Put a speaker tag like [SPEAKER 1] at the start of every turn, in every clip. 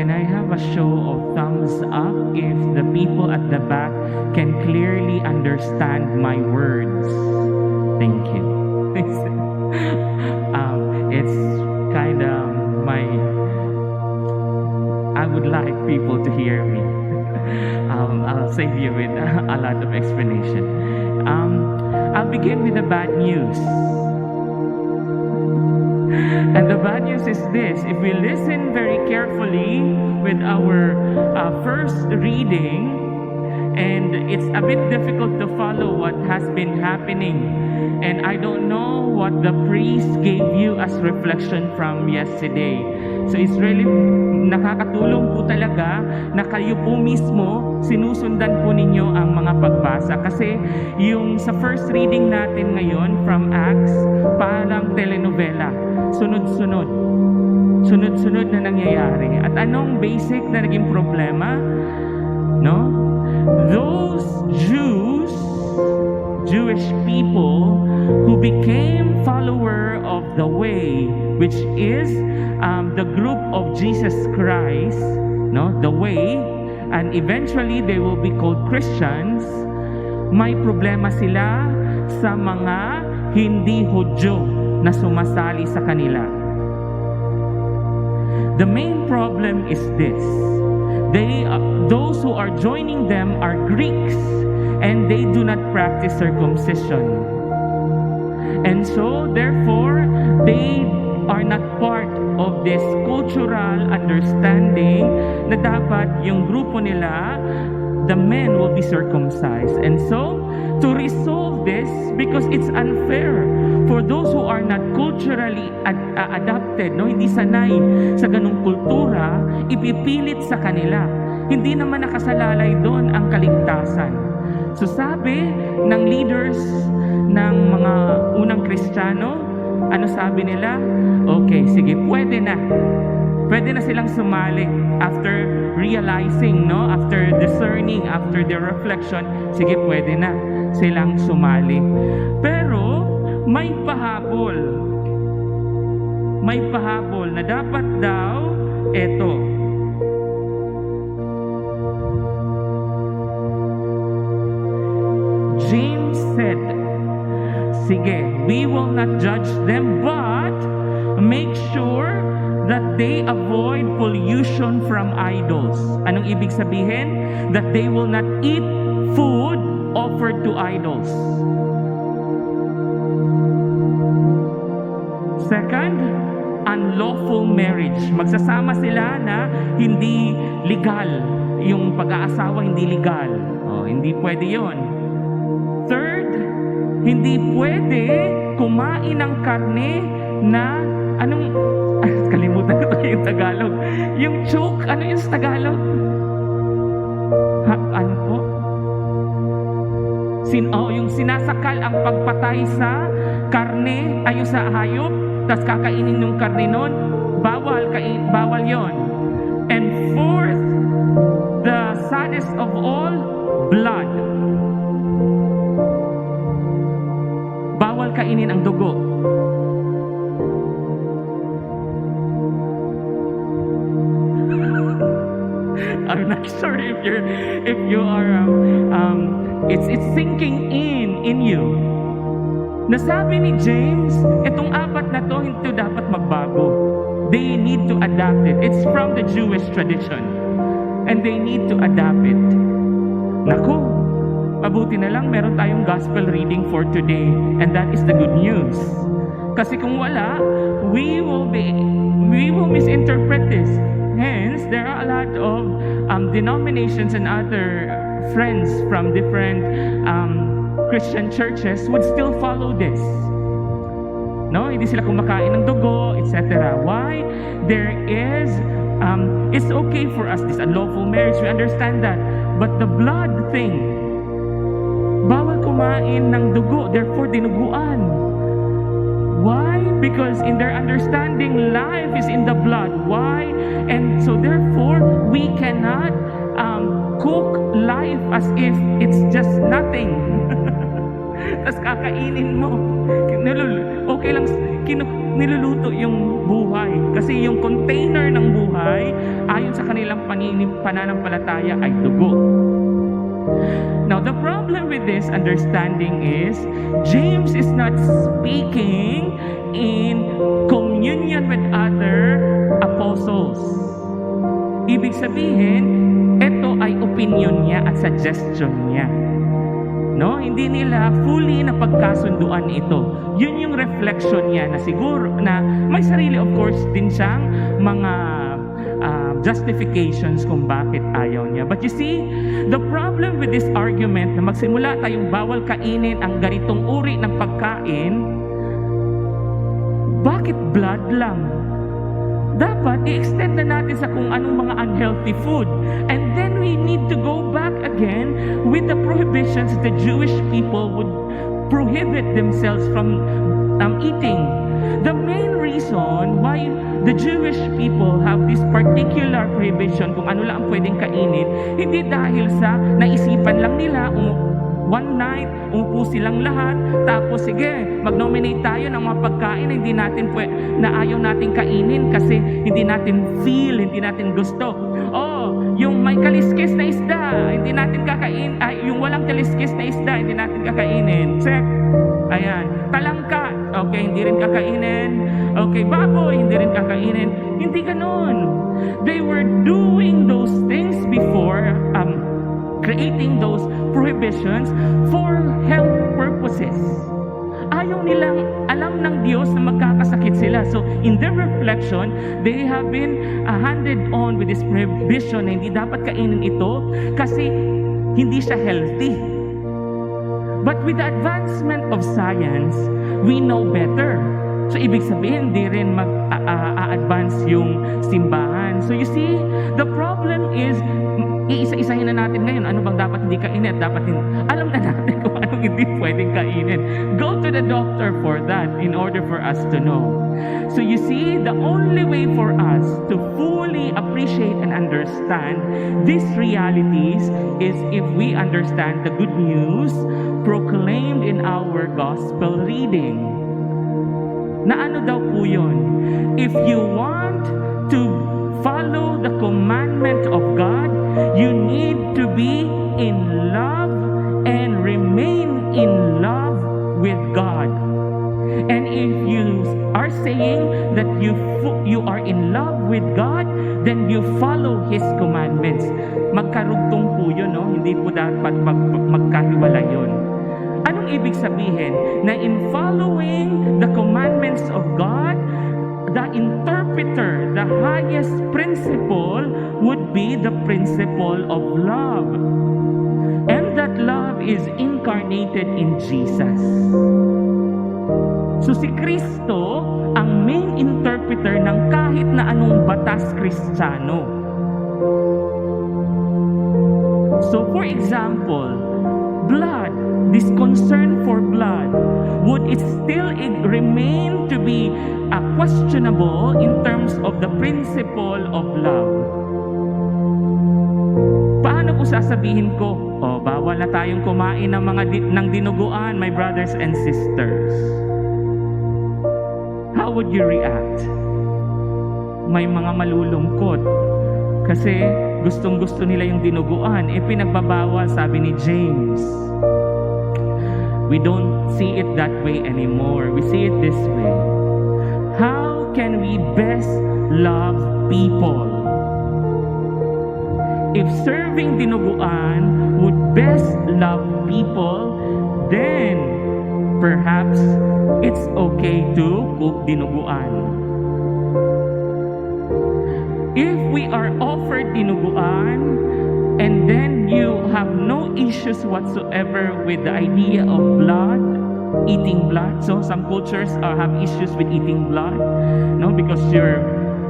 [SPEAKER 1] Can I have a show of thumbs up if the people at the back can clearly understand my words? Thank you. It's kind of I would like people to hear me. I'll save you with a lot of explanation. I'll begin with the bad news. And the bad news is this: if we listen very carefully with our first reading, and it's a bit difficult to follow what has been happening. And I don't know what the priest gave you as reflection from yesterday. So it's really nakakatulong po talaga na kayo po mismo sinusundan po ninyo ang mga pagbasa. Kasi yung sa first reading natin ngayon from Acts, parang telenovela. Sunod-sunod na nangyayari. At anong basic na naging problema? No? Those Jewish people who became follower of the way, which is the group of Jesus Christ, no, the way, and eventually they will be called Christians. May problema sila sa mga hindi Hudyo na sumasali sa kanila. The main problem is this: those who are joining them are Greeks, and they do not practice circumcision. And so, therefore, they are not part of this cultural understanding na dapat yung grupo nila, the men will be circumcised. And so, to resolve this, because it's unfair for those who are not culturally adapted, no, hindi sanay sa ganung kultura, ipipilit sa kanila. Hindi naman nakasalalay doon ang kaligtasan. So sabi ng leaders ng mga unang Kristiyano, ano sabi nila? Okay, sige, pwede na. Pwede na silang sumali after realizing, no? After discerning, after their reflection, sige, pwede na silang sumali. Pero may pahabol. May pahabol na dapat daw eto. James said, sige, we will not judge them, but make sure that they avoid pollution from idols. Anong ibig sabihin? That they will not eat food offered to idols. Second, unlawful marriage. Magsasama sila na hindi legal. Yung pag-aasawa hindi legal. Hindi pwede yon. Third, hindi pwede kumain ng karne na kalimutan ko yung Tagalog. Yung choke, ano yung Tagalog? Ano po? Yung sinasakal ang pagpatay sa karne, ayo sa hayop, tas kakainin yung karne nun, bawal yon. And fourth, the saddest of all, blood. Bawal kainin ang dugo. I'm not sure if you are it's sinking in you. Nasabi ni James, itong apat na to hindi dapat magbago. They need to adapt it. It's from the Jewish tradition, and they need to adapt it. Naku, mabuti na lang meron tayong gospel reading for today, and that is the good news. Kasi kung wala, we will misinterpret this. Hence, there are a lot of denominations and other friends from different Christian churches would still follow this. No, hindi sila kumakain ng dugo, etc. Why? There is, it's okay for us, this unlawful marriage, we understand that. But the blood thing, bawal kumain ng dugo, therefore dinuguan. Why? Because in their understanding, life is in the blood. Why? And so therefore, we cannot cook life as if it's just nothing. Tapos kakainin mo. Okay lang, niluluto yung buhay. Kasi yung container ng buhay, ayon sa kanilang pananampalataya, ay dugo. Now, the problem with this understanding is, James is not speaking in communion with other apostles. Ibig sabihin, ito ay opinion niya at suggestion niya. No, hindi nila fully na pagkasunduan ito. Yun yung reflection niya na siguro na may sarili, of course, din siyang mga justifications kung bakit ayaw niya. But you see, the problem with this argument na magsimula tayong bawal kainin ang ganitong uri ng pagkain, bakit blood lang? Dapat i-extend na natin sa kung anong mga unhealthy food. And then we need to go back again with the prohibitions the Jewish people would prohibit themselves from eating. The main reason why the Jewish people have this particular prohibition kung ano lang ang pwedeng kainin, hindi dahil sa naisipan lang nila, one night, umupo silang lahat, tapos sige, mag-nominate tayo ng mga pagkain na hindi natin na ayaw natin kainin kasi hindi natin feel, hindi natin gusto. Oh, yung may kaliskis na isda, hindi natin kakain, yung walang kaliskis na isda, hindi natin kakainin. Check. Ayan. Talangka, okay, hindi rin kakainin. Okay, baboy, hindi rin kakainin. Hindi ganun. They were doing those things before, creating those prohibitions for health purposes. Ayaw nilang alam ng Diyos na magkakasakit sila. So, in their reflection, they have been handed on with this prohibition na hindi dapat kainin ito kasi hindi siya healthy. But with the advancement of science, we know better. So, ibig sabihin, hindi rin mag-advance yung simbahan. So, you see, the problem is, iisa-isahin na natin ngayon, ano bang dapat hindi kainin, dapat hindi. Alam na natin kung anong hindi pwedeng kainin. Go to the doctor for that in order for us to know. So, you see, the only way for us to fully appreciate and understand these realities is if we understand the good news proclaimed in our gospel reading. Na ano daw po yun? If you want to follow the commandment of God, you need to be in love and remain in love with God. And if you are saying that you are in love with God, then you follow His commandments. Magkarugtong po yun, no? Hindi po dapat magkahiwalay yun. Anong ibig sabihin? Na in following the commandments of God, the interpreter, the highest principle would be the principle of love. And that love is incarnated in Jesus. So si Kristo ang main interpreter ng kahit na anong batas Kristiyano. So for example, blood, this concern for blood, would it still remain to be questionable in terms of the principle of love? Paano ko sasabihin ko, bawal na tayong kumain ng dinuguan, my brothers and sisters? How would you react? May mga malulungkot kasi gustong-gusto nila yung dinuguan. Pinagbabawal, sabi ni James. We don't see it that way anymore. We see it this way. How can we best love people? If serving dinuguan would best love people, then perhaps it's okay to cook dinuguan. If we are offered dinuguan, and then you have no issues whatsoever with the idea of blood, eating blood. So some cultures have issues with eating blood, no, because you're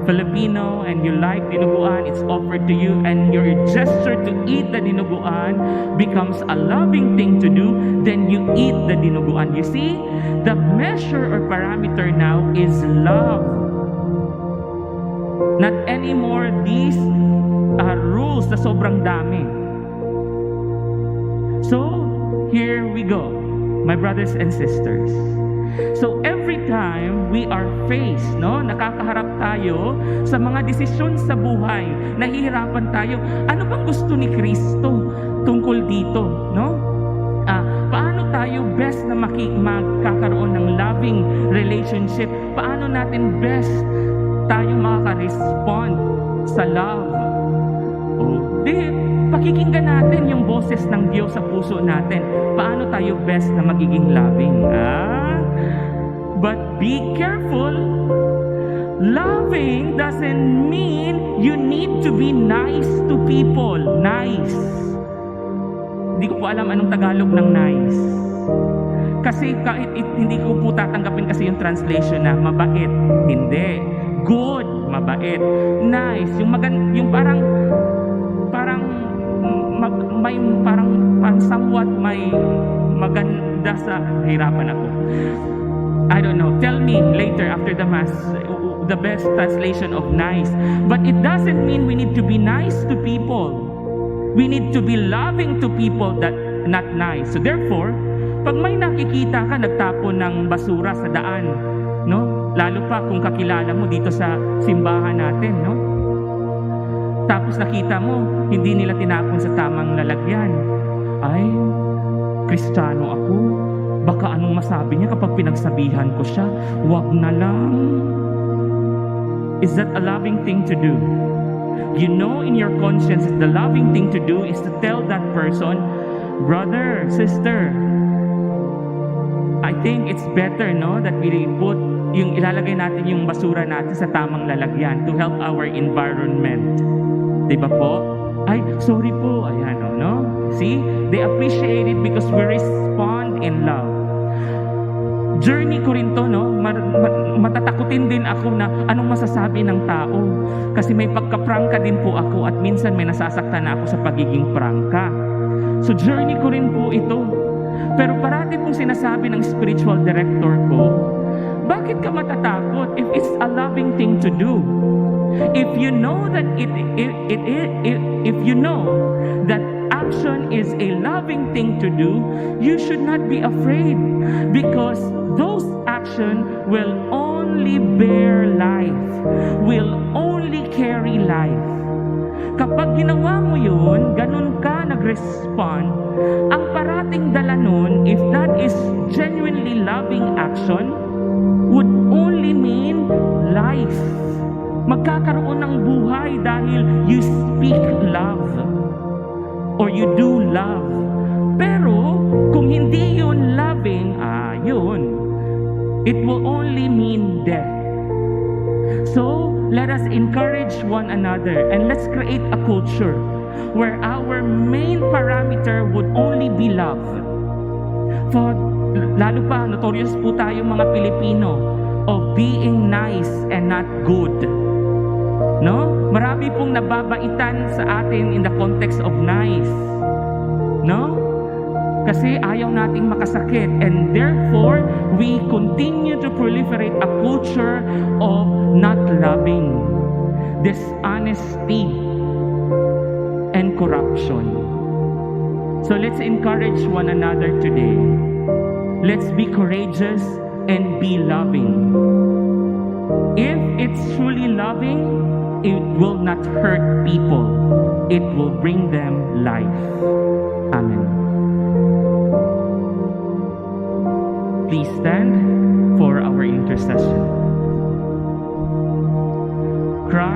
[SPEAKER 1] Filipino and you like dinuguan, it's offered to you, and your gesture to eat the dinuguan becomes a loving thing to do, then you eat the dinuguan. You see, the measure or parameter now is love. Not anymore these rules na sobrang dami. So, here we go. my brothers and sisters. So every time we are faced, nakakaharap tayo sa mga desisyon sa buhay, nahihirapan tayo, ano bang gusto ni Kristo tungkol dito, paano tayo best na magkakaroon ng loving relationship? Paano natin best tayo makaka-respond sa love? Pakikinggan natin yung boses ng Diyos sa puso natin. Paano tayo best na magiging loving? But be careful. Loving doesn't mean you need to be nice to people. Nice. Hindi ko po alam anong Tagalog ng nice. Kasi kahit hindi ko po tatanggapin kasi yung translation na mabait. Hindi. Good, mabait. Nice, yung parang somewhat may maganda sa hirapan ako. I don't know. Tell me later after the mass the best translation of nice. But it doesn't mean we need to be nice to people. We need to be loving to people that not nice. So therefore, pag may nakikita ka nagtapon ng basura sa daan, lalo pa kung kakilala mo dito sa simbahan natin, tapos nakita mo, hindi nila tinapon sa tamang lalagyan. Ay, Kristiyano ako. Baka anong masabi niya kapag pinagsabihan ko siya? Wag na lang. Is that a loving thing to do? You know in your conscience that the loving thing to do is to tell that person, brother, sister, I think it's better, that we put ilalagay natin yung basura natin sa tamang lalagyan to help our environment. Diba po? Ay, sorry po. Ayan, See? They appreciate it because we respond in love. Journey ko rin to, matatakutin din ako na anong masasabi ng tao. Kasi may pagka-prangka din po ako at minsan may nasasaktan na ako sa pagiging prangka. So journey ko rin po ito. Pero parati pong sinasabi ng spiritual director ko, bakit ka matatakot if it's a loving thing to do? If you know that if you know that action is a loving thing to do, you should not be afraid because those action will only bear life, will only carry life. Kapag ginawa mo yun, ganun ka nag-respond, ang parating dala nun, if that is genuinely loving action, would only mean life. Magkakaroon ng buhay dahil you speak love or you do love. Pero kung hindi yun loving, yun, it will only mean death. So let us encourage one another and let's create a culture where our main parameter would only be love. For lalo pa, notorious po tayo mga Pilipino of being nice and not good. Marami pong nababaitan sa atin in the context of nice. Kasi ayaw nating makasakit and therefore we continue to proliferate a culture of not loving, dishonesty, and corruption. So let's encourage one another today. Let's be courageous and be loving. If it's truly loving, it will not hurt people. It will bring them life. Amen. Please stand for our intercession. Christ